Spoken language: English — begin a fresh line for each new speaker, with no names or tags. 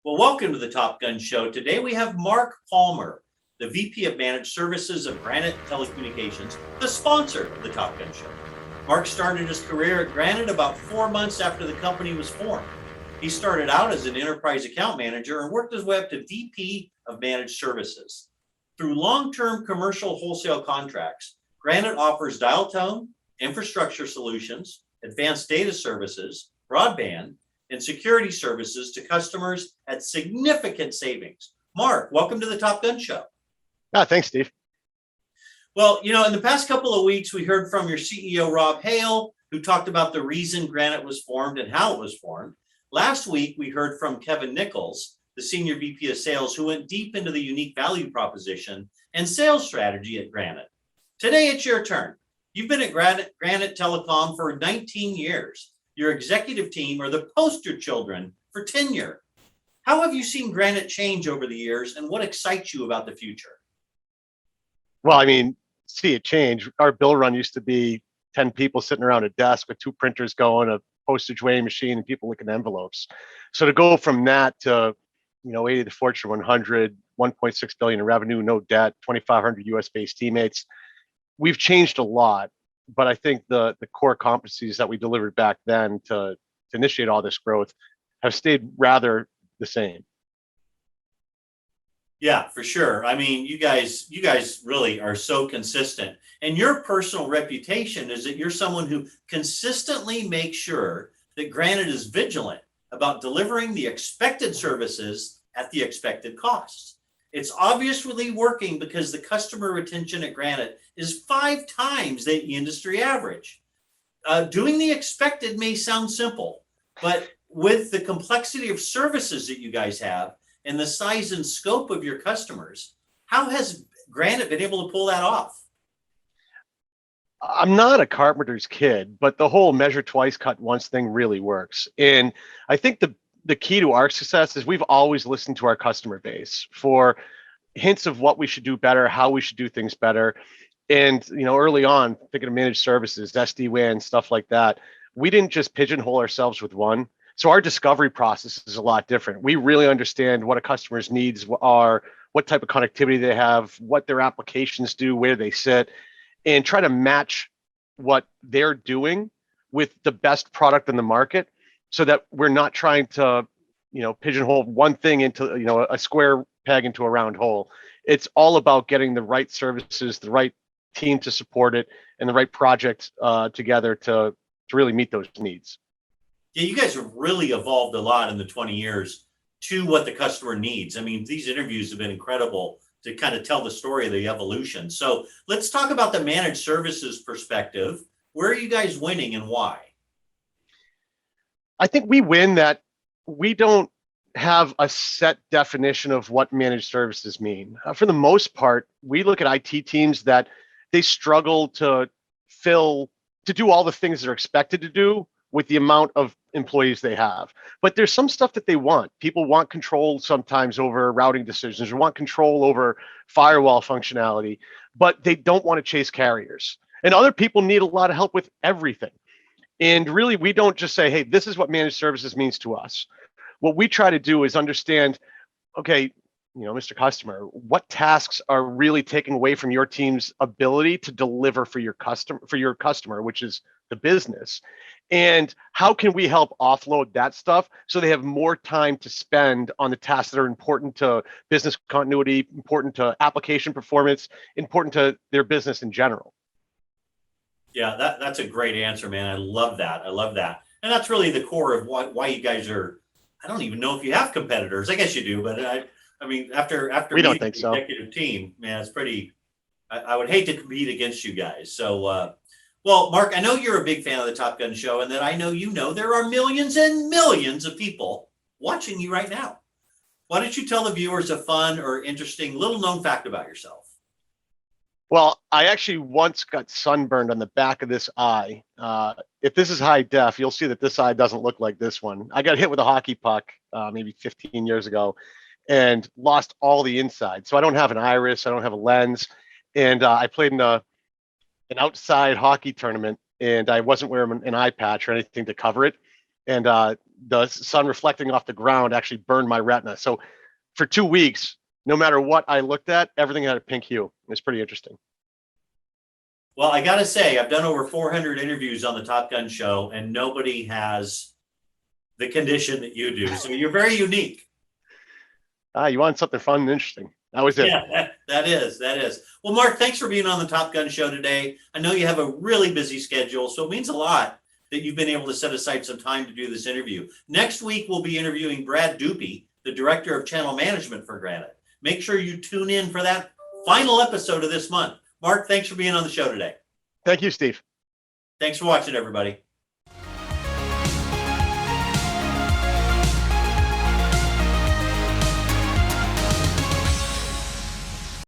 Well, welcome to the Top Gun Show. Today we have Mark Palmer, the VP of Managed Services of Granite Telecommunications, the sponsor of the Top Gun Show. Mark started his career at Granite about 4 months after the company was formed. He started out as an enterprise account manager and worked his way up to VP of Managed Services. Through long-term commercial wholesale contracts, Granite offers dial tone, infrastructure solutions, advanced data services, broadband, and security services to customers at significant savings. Mark, welcome to the Top Gun Show.
Thanks, Steve.
Well, in the past couple of weeks, we heard from your CEO, Rob Hale, who talked about the reason Granite was formed and how it was formed. Last week, we heard from Kevin Nichols, the Senior VP of Sales, who went deep into the unique value proposition and sales strategy at Granite. Today, it's your turn. You've been at Granite Telecom for 19 years. Your executive team are the poster children for tenure. How have you seen Granite change over the years, and what excites you about the future?
Well, see it change. Our bill run used to be 10 people sitting around a desk with 2 printers going, a postage weighing machine, and people looking at envelopes. So to go from that to, 80 the Fortune 100, 1.6 billion in revenue, no debt, 2,500 US-based teammates, we've changed a lot. But I think the core competencies that we delivered back then to initiate all this growth have stayed rather the same.
Yeah, for sure. You guys really are so consistent. And your personal reputation is that you're someone who consistently makes sure that Granite is vigilant about delivering the expected services at the expected costs. It's obviously working because the customer retention at Granite is 5 times the industry average. Doing the expected may sound simple, but with the complexity of services that you guys have and the size and scope of your customers, how has Granite been able to pull that off?
I'm not a carpenter's kid, but the whole measure twice, cut once thing really works. And I think the key to our success is we've always listened to our customer base for hints of what we should do better, how we should do things better. And, early on, thinking of managed services, SD-WAN, stuff like that, we didn't just pigeonhole ourselves with one. So our discovery process is a lot different. We really understand what a customer's needs are, what type of connectivity they have, what their applications do, where they sit, and try to match what they're doing with the best product in the market so that we're not trying to, pigeonhole one thing into, a square peg into a round hole. It's all about getting the right services, the right team to support it, and the right project together to really meet those needs.
Yeah, you guys have really evolved a lot in the 20 years to what the customer needs. These interviews have been incredible to kind of tell the story of the evolution. So let's talk about the managed services perspective. Where are you guys winning and why?
I think we win that we don't have a set definition of what managed services mean. For the most part, we look at IT teams that they struggle to do all the things they're expected to do with the amount of employees they have. But there's some stuff that they want. People want control sometimes over routing decisions or want control over firewall functionality, but they don't want to chase carriers. And other people need a lot of help with everything. And really, we don't just say, hey, this is what managed services means to us. What we try to do is understand, okay, Mr. Customer, what tasks are really taking away from your team's ability to deliver for your customer, which is the business, and how can we help offload that stuff so they have more time to spend on the tasks that are important to business continuity, important to application performance, important to their business in general.
Yeah, that's a great answer, man. I love that. And that's really the core of why you guys are, I don't even know if you have competitors. I guess you do, but after
we don't think so.
Executive team, man, it's pretty, I would hate to compete against you guys. So, well, Mark, I know you're a big fan of the Top Gun Show, and that I know there are millions and millions of people watching you right now. Why don't you tell the viewers a fun or interesting little known fact about yourself?
Well, I actually once got sunburned on the back of this eye. If this is high def, you'll see that this eye doesn't look like this one. I got hit with a hockey puck maybe 15 years ago and lost all the inside. So I don't have an iris, I don't have a lens. And I played in an outside hockey tournament, and I wasn't wearing an eye patch or anything to cover it. And the sun reflecting off the ground actually burned my retina. So for 2 weeks, no matter what I looked at, everything had a pink hue. It's pretty interesting.
Well, I got to say, I've done over 400 interviews on the Top Gun show, and nobody has the condition that you do. So you're very unique.
You want something fun and interesting. That was it.
Yeah, that is. Well, Mark, thanks for being on the Top Gun show today. I know you have a really busy schedule, so it means a lot that you've been able to set aside some time to do this interview. Next week, we'll be interviewing Brad Dupy, the Director of Channel Management for Granite. Make sure you tune in for that final episode of this month. Mark, thanks for being on the show today.
Thank you, Steve.
Thanks for watching, everybody.